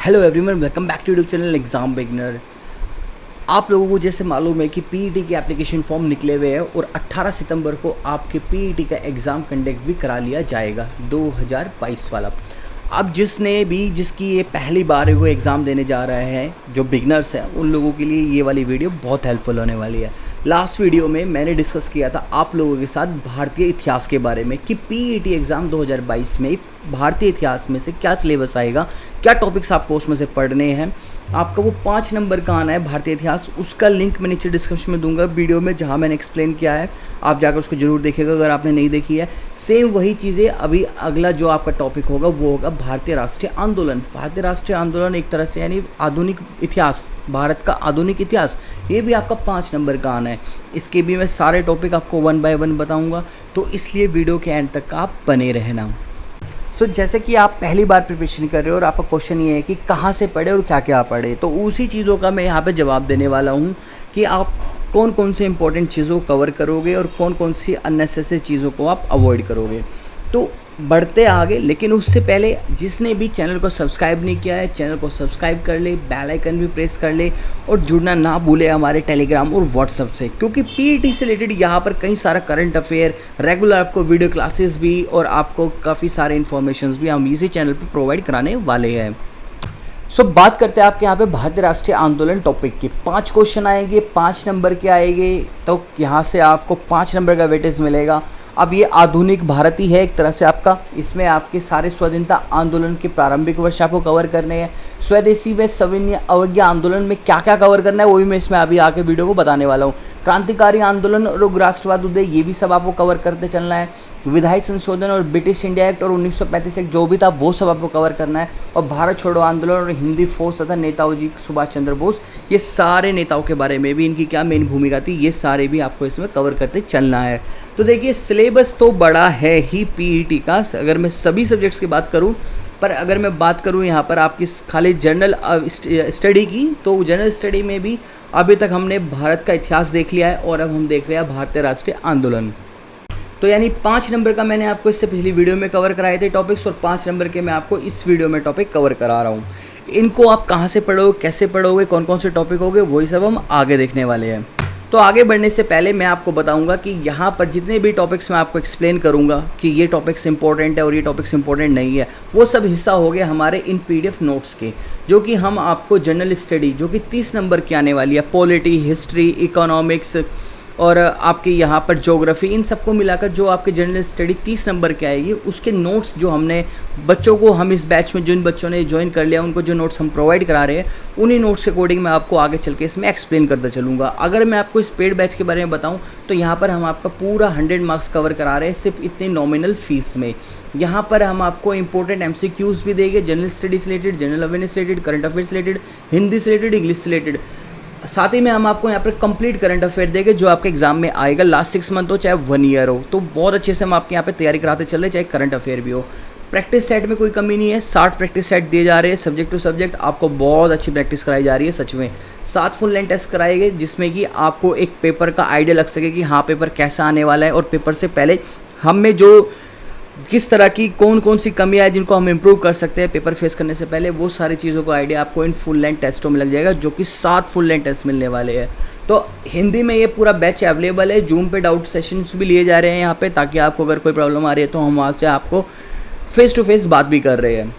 Hello everyone, welcome back to YouTube channel exam beginner. आप लोगों को जैसे मालूम है कि पीईटी के एप्लीकेशन फॉर्म निकले हुए हैं और 18 सितंबर को आपके पीईटी का एग्ज़ाम कंडक्ट भी करा लिया जाएगा 2022 वाला। अब जिसकी ये पहली बार वो एग्ज़ाम देने जा रहे हैं, जो बिगनर्स हैं, उन लोगों के लिए ये वाली वीडियो बहुत हेल्पफुल होने वाली है। लास्ट वीडियो में मैंने डिस्कस किया था आप लोगों के साथ भारतीय इतिहास के बारे में कि पीईटी एग्ज़ाम 2022 में भारतीय इतिहास में से क्या सिलेबस आएगा, क्या टॉपिक्स आपको उसमें से पढ़ने हैं। आपका वो 5 नंबर का आना है भारतीय इतिहास, उसका लिंक मैं नीचे डिस्क्रिप्शन में दूंगा वीडियो में, जहां मैंने एक्सप्लेन किया है। आप जाकर उसको जरूर देखिएगा अगर आपने नहीं देखी है। सेम वही चीज़ें अभी अगला जो आपका टॉपिक होगा वो होगा भारतीय राष्ट्रीय आंदोलन। भारतीय राष्ट्रीय आंदोलन एक तरह से यानी आधुनिक इतिहास, भारत का आधुनिक इतिहास, ये भी आपका 5 नंबर का आना है। इसके भी मैं सारे टॉपिक आपको 1 बाय 1 बताऊँगा, तो इसलिए वीडियो के एंड तक आप बने रहना। जैसे कि आप पहली बार प्रिपरेशन कर रहे हो और आपका क्वेश्चन ये है कि कहाँ से पढ़े और क्या क्या पढ़े, तो उसी चीज़ों का मैं यहाँ पे जवाब देने वाला हूँ कि आप कौन कौन से इंपॉर्टेंट चीज़ों को कवर करोगे और कौन कौन सी अननेसेसरी चीज़ों को आप अवॉइड करोगे। तो बढ़ते आगे, लेकिन उससे पहले जिसने भी चैनल को सब्सक्राइब नहीं किया है, चैनल को सब्सक्राइब कर ले, बेल आइकन भी प्रेस कर ले और जुड़ना ना भूले हमारे टेलीग्राम और व्हाट्सएप से, क्योंकि पीईटी से रिलेटेड यहाँ पर कई सारा करंट अफेयर, रेगुलर आपको वीडियो क्लासेस भी और आपको काफ़ी सारे इन्फॉर्मेशंस भी हम इसी चैनल पर प्रोवाइड कराने वाले हैं। बात करते हैं आपके यहाँ पे भारतीय राष्ट्रीय आंदोलन टॉपिक की। 5 क्वेश्चन आएंगे, 5 नंबर के आएंगे, तो यहाँ से आपको 5 नंबर का वेटेज मिलेगा। अब ये आधुनिक भारत ही है एक तरह से आपका, इसमें आपके सारे स्वतंत्रता आंदोलन के प्रारंभिक वर्ष आपको कवर करने हैं। स्वदेशी व सविनय अवज्ञा आंदोलन में क्या क्या कवर करना है वो भी मैं इसमें अभी आके वीडियो को बताने वाला हूँ। क्रांतिकारी आंदोलन और राष्ट्रवाद उदय, ये भी सब आपको कवर करते चलना है। विधायी संशोधन और ब्रिटिश इंडिया एक्ट और 1935 एक्ट जो भी था वो सब आपको कवर करना है। और भारत छोड़ो आंदोलन और हिंदी फौज तथा नेताजी सुभाष चंद्र बोस, ये सारे नेताओं के बारे में भी इनकी क्या मेन भूमिका थी, ये सारे भी आपको इसमें कवर करते चलना है। तो देखिए सिलेबस तो बड़ा है ही पीईटी का, अगर मैं सभी सब्जेक्ट्स की बात करूं, पर अगर मैं बात करूं यहाँ पर आपकी खाली जनरल स्टडी की, तो जनरल स्टडी में भी अभी तक हमने भारत का इतिहास देख लिया है और अब हम देख रहे हैं भारतीय राष्ट्रीय आंदोलन। तो यानी 5 नंबर का मैंने आपको इससे पिछली वीडियो में कवर कराए थे टॉपिक्स, और 5 नंबर के मैं आपको इस वीडियो में टॉपिक कवर करा रहा हूँ। इनको आप कहाँ से पढ़ोगे, कैसे पढ़ोगे, कौन कौन से टॉपिक होंगे, वही सब हम आगे देखने वाले हैं। तो आगे बढ़ने से पहले मैं आपको बताऊंगा कि यहाँ पर जितने भी टॉपिक्स मैं आपको एक्सप्लेन करूंगा कि ये टॉपिक्स इंपॉर्टेंट है और ये टॉपिक्स इंपॉर्टेंट नहीं है, वो सब हिस्सा हो गए हमारे इन पीडीएफ नोट्स के, जो कि हम आपको जनरल स्टडी जो कि 30 नंबर की आने वाली है, पॉलिटी, हिस्ट्री, इकोनॉमिक्स और आपके यहाँ पर ज्योग्राफी, इन सबको मिलाकर जो आपके जनरल स्टडी 30 नंबर के आएगी, उसके नोट्स जो हमने बच्चों को, हम इस बैच में जिन बच्चों ने ज्वाइन कर लिया उनको जो नोट्स हम प्रोवाइड करा रहे हैं, उन्हीं नोट्स के अकॉर्डिंग मैं आपको आगे चल के इसमें एक्सप्लेन करता चलूँगा। अगर मैं आपको इस पेड बैच के बारे में बताऊँ तो यहाँ पर हम आपका पूरा 100 मार्क्स कवर करा रहे हैं सिर्फ इतनी नॉमिनल फीस में। यहाँ पर हम आपको इंपॉर्टेंट MCQs भी देंगे, जनरल स्टडी से रिलेटेड, जनरल अवेयरनेस से रिलेटेड, करंट अफेयर से रिलेटेड, हिंदी से रिलेटेड, इंग्लिश से रिलेटेड। साथ ही में हम आपको यहाँ पर कंप्लीट करंट अफेयर देंगे जो आपके एग्जाम में आएगा, लास्ट 6 मंथ हो चाहे 1 ईयर हो, तो बहुत अच्छे से हम आपके यहाँ पे तैयारी कराते चल रहे, चाहे करंट अफेयर भी हो। प्रैक्टिस सेट में कोई कमी नहीं है, 60 प्रैक्टिस सेट दिए जा रहे हैं सब्जेक्ट टू सब्जेक्ट, आपको बहुत अच्छी प्रैक्टिस कराई जा रही है सच में। 7 फुल लेंथ टेस्ट कराए गए जिसमें कि आपको एक पेपर का आइडिया लग सके कि हाँ पेपर कैसा आने वाला है, और पेपर से पहले हम में जो किस तरह की कौन कौन सी कमियां हैं जिनको हम इम्प्रूव कर सकते हैं पेपर फेस करने से पहले, वो सारी चीज़ों का आइडिया आपको इन फुल लेंथ टेस्टों में लग जाएगा, जो कि 7 फुल लेंथ टेस्ट मिलने वाले हैं। तो हिंदी में ये पूरा बैच अवेलेबल है, जूम पे डाउट सेशंस भी लिए जा रहे हैं यहाँ पे, ताकि आपको अगर कोई प्रॉब्लम आ रही है तो हम वहाँ से आपको फेस टू फेस बात भी कर रहे हैं।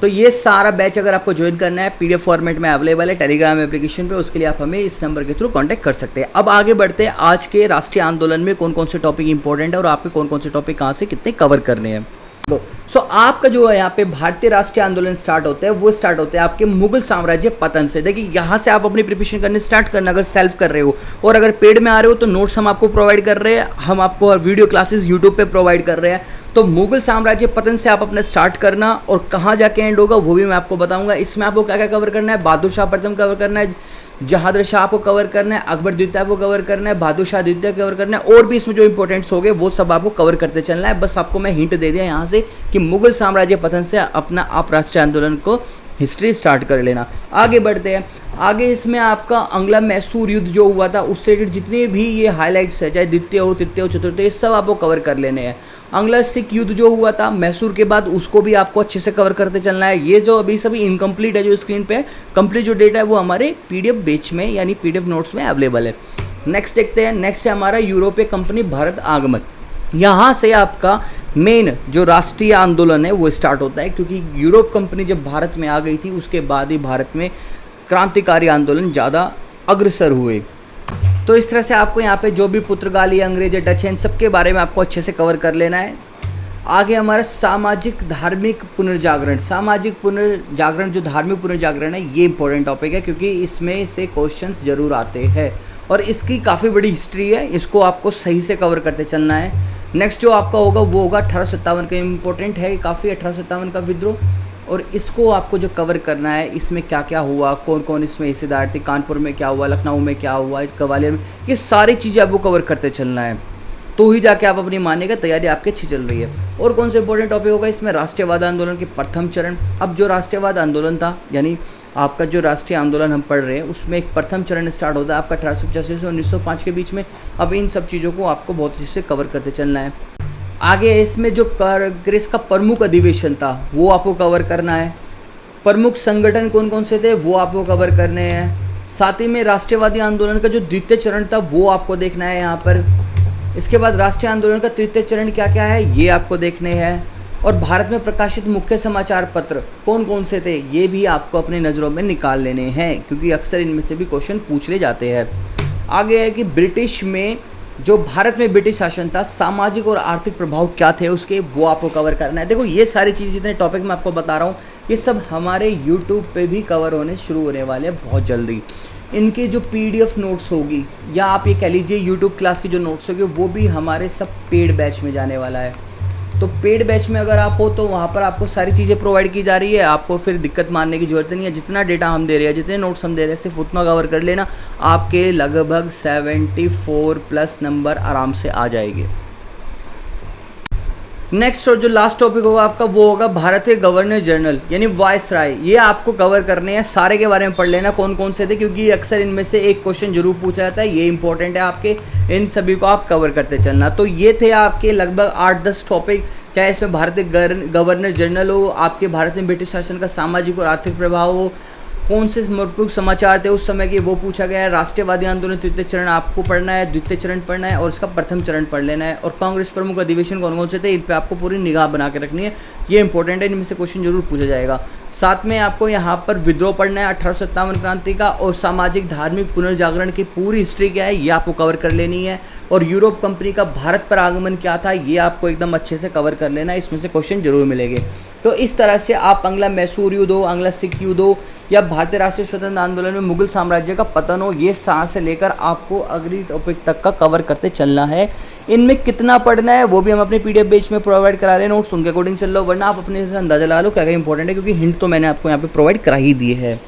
तो ये सारा बैच अगर आपको ज्वाइन करना है पीडीएफ फॉर्मेट में अवेलेबल है टेलीग्राम एप्लीकेशन पे, उसके लिए आप हमें इस नंबर के थ्रू कांटेक्ट कर सकते हैं। अब आगे बढ़ते हैं आज के राष्ट्रीय आंदोलन में कौन कौन से टॉपिक इंपॉर्टेंट है और आपके कौन कौन से टॉपिक कहाँ से कितने कवर करने हैं। आपका जो है यहाँ पे भारतीय राष्ट्रीय आंदोलन स्टार्ट होता है, वो स्टार्ट होता है आपके मुगल साम्राज्य पतन से। देखिए यहाँ से आप अपनी प्रिपरेशन करने स्टार्ट करना, अगर सेल्फ कर रहे हो और अगर पेड में आ रहे हो तो नोट्स हम आपको प्रोवाइड कर रहे हैं, हम आपको वीडियो क्लासेस यूट्यूब पे प्रोवाइड कर रहे हैं। तो मुगल साम्राज्य पतन से आप अपना स्टार्ट करना और कहाँ जाके एंड होगा वो भी मैं आपको बताऊंगा। इसमें आपको क्या क्या कवर करना है, बहादुर शाह प्रथम कवर करना है, जहांगीर शाह को कवर करना है, अकबर द्वितीय को कवर करना है, बहादुर शाह द्वितीय कवर करना है, और भी इसमें जो इंपॉर्टेंट्स हो गए वो सब आपको कवर करते चलना है। बस आपको मैं हिंट दे दिया यहाँ से कि मुगल साम्राज्य पतन से अपना आप राष्ट्रीय आंदोलन को हिस्ट्री स्टार्ट कर लेना। आगे बढ़ते हैं। आगे इसमें आपका अंगला मैसूर युद्ध जो हुआ था उससे रिलेटेड जितने भी ये हाईलाइट्स है, चाहे द्वितीय हो, तृतीय हो, चतुर्थ, ये सब आपको कवर कर लेने हैं। अंगला सिख युद्ध जो हुआ था मैसूर के बाद, उसको भी आपको अच्छे से कवर करते चलना है। ये जो अभी सभी इनकम्प्लीट है जो स्क्रीन पे है, कंप्लीट जो डेटा है वो हमारे PDF बैच में यानी PDF नोट्स में अवेलेबल है। नेक्स्ट देखते हैं। नेक्स्ट है हमारा यूरोपीय कंपनी भारत आगमन। यहाँ से आपका मेन जो राष्ट्रीय आंदोलन है वो स्टार्ट होता है, क्योंकि यूरोप कंपनी जब भारत में आ गई थी उसके बाद ही भारत में क्रांतिकारी आंदोलन ज़्यादा अग्रसर हुए। तो इस तरह से आपको यहाँ पे जो भी पुर्तगाली, अंग्रेज, डच हैं, इन सब के बारे में आपको अच्छे से कवर कर लेना है। आगे हमारा सामाजिक धार्मिक पुनर्जागरण। सामाजिक पुनर्जागरण जो धार्मिक पुनर्जागरण है ये इंपॉर्टेंट टॉपिक है, क्योंकि इसमें से क्वेश्चन ज़रूर आते हैं और इसकी काफ़ी बड़ी हिस्ट्री है, इसको आपको सही से कवर करते चलना है। नेक्स्ट जो आपका होगा वो होगा 1857 का, इम्पोर्टेंट है काफ़ी 1857 का विद्रोह, और इसको आपको जो कवर करना है इसमें क्या क्या हुआ, कौन कौन इसमें हिस्सेदार थे, कानपुर में क्या हुआ, लखनऊ में क्या हुआ, ग्वालियर में, ये सारी चीज़ें आपको कवर करते चलना है, तो ही जाके आप अपनी मानने का तैयारी आपकी अच्छी चल रही है। और कौन सा इंपॉर्टेंट टॉपिक होगा इसमें, राष्ट्रीयवाद आंदोलन के प्रथम चरण। अब जो राष्ट्रीयवाद आंदोलन था यानी आपका जो राष्ट्रीय आंदोलन हम पढ़ रहे हैं उसमें एक प्रथम चरण स्टार्ट होता है आपका 1885 से 1905 के बीच में। अब इन सब चीज़ों को आपको बहुत अच्छे से कवर करते चलना है। आगे इसमें जो कांग्रेस का प्रमुख अधिवेशन था वो आपको कवर करना है। प्रमुख संगठन कौन कौन से थे वो आपको कवर करने हैं। साथ ही में राष्ट्रवादी आंदोलन का जो द्वितीय चरण था वो आपको देखना है यहाँ पर। इसके बाद राष्ट्रीय आंदोलन का तृतीय चरण क्या क्या है ये आपको देखने हैं। और भारत में प्रकाशित मुख्य समाचार पत्र कौन कौन से थे ये भी आपको अपनी नज़रों में निकाल लेने हैं, क्योंकि अक्सर इनमें से भी क्वेश्चन पूछ ले जाते हैं। आगे है कि ब्रिटिश में जो भारत में ब्रिटिश शासन था, सामाजिक और आर्थिक प्रभाव क्या थे उसके, वो आपको कवर करना है। देखो ये सारी चीज़ जितने टॉपिक मैं आपको बता रहा हूँ ये सब हमारे यूट्यूब पे भी कवर होने शुरू होने वाले हैं बहुत जल्दी। इनके जो PDF नोट्स होगी या आप ये कह लीजिए यूट्यूब क्लास की जो नोट्स होगी वो भी हमारे सब पेड बैच में जाने वाला है। तो पेड बैच में अगर आप हो तो वहाँ पर आपको सारी चीज़ें प्रोवाइड की जा रही है, आपको फिर दिक्कत मानने की ज़रूरत नहीं है। जितना डेटा हम दे रहे हैं, जितने नोट्स हम दे रहे हैं, सिर्फ उतना कवर कर लेना, आपके लगभग 74+ नंबर आराम से आ जाएंगे। नेक्स्ट और जो लास्ट टॉपिक होगा आपका वो होगा भारतीय गवर्नर जनरल यानी वायसराय। ये आपको कवर करने हैं, सारे के बारे में पढ़ लेना कौन कौन से थे, क्योंकि अक्सर इनमें से एक क्वेश्चन जरूर पूछा जाता है, ये इंपॉर्टेंट है आपके, इन सभी को आप कवर करते चलना। तो ये थे आपके लगभग 8-10 टॉपिक, चाहे इसमें भारतीय गवर्नर जनरल हो, आपके भारत में ब्रिटिश शासन का सामाजिक और आर्थिक प्रभाव हो, कौन से प्रमुख समाचार थे उस समय के वो पूछा गया है, राष्ट्रवादी आंदोलन तृतीय चरण आपको पढ़ना है, द्वितीय चरण पढ़ना है और इसका प्रथम चरण पढ़ लेना है। और कांग्रेस प्रमुख अधिवेशन कौन कौन से थे इन पे आपको पूरी निगाह बना के रखनी है, ये इंपॉर्टेंट है, इनमें से क्वेश्चन जरूर पूछा जाएगा। साथ में आपको यहाँ पर विद्रोह पढ़ना है 1857 क्रांति का, और सामाजिक धार्मिक पुनर्जागरण की पूरी हिस्ट्री क्या है ये आपको कवर कर लेनी है। और यूरोप कंपनी का भारत पर आगमन क्या था ये आपको एकदम अच्छे से कवर कर लेना है, इसमें से क्वेश्चन जरूर मिलेंगे। तो इस तरह से आप अंगला मैसूर युद्ध हो, अंगला सिख युद्ध हो या भारतीय राष्ट्रीय स्वतंत्र आंदोलन में मुगल साम्राज्य का पतन हो, ये सार से लेकर आपको अगली टॉपिक तक का कवर करते चलना है। इनमें कितना पढ़ना है वो भी हम अपने PDF बैच में प्रोवाइड करा रहे हैं, नोट्स उनके अकॉर्डिंग चल लो, वरना आप अपने से अंदाजा लगा लो क्या क्या इंपॉर्टेंट है, क्योंकि हिंट तो मैंने आपको यहाँ पे प्रोवाइड करा ही दिए है।